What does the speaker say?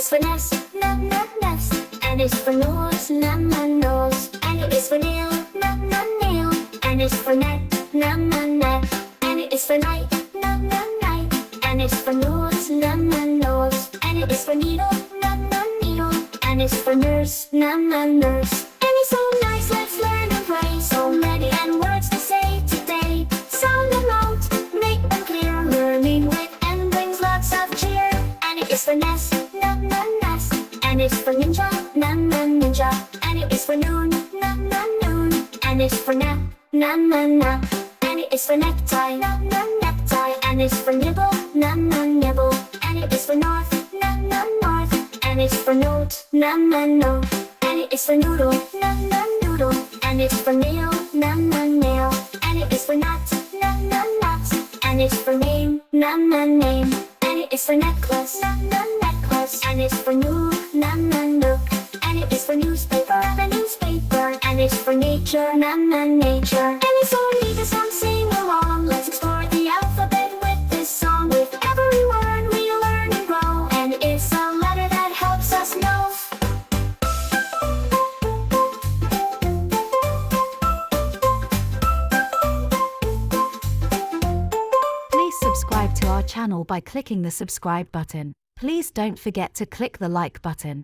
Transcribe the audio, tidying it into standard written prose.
is for nest, nest. N is for nose, nose. N is for nail, nail. N is for neck, neck. N is for night, night. N is for nose, nose. N is for needle, needle. N is for nurse, nurse. N is so nice, let's learn and play. So many N words to say today. Sound them out, make them clear. Learning with N brings lots of cheer. N is for nest, nest. N is for ninja, ninja. N is for noon, noon. N is for nap, nap. N is for necktie, necktie. N is for nibble, nibble. N is for north, north. N is for note, note. N is for noodle, noodle. N is for nail, nail. N is for nut, nut. N is for name, name. N is for necklace, necklace. N is for nook, nook. N is for newspaper, newspaper. N is for nature, nature. N is so neat to sing along. Let's explore the alphabet with this song. With every word we learn and grow. N is a letter that helps us know. Please subscribe to our channel by clicking the subscribe button. Please don't forget to click the like button.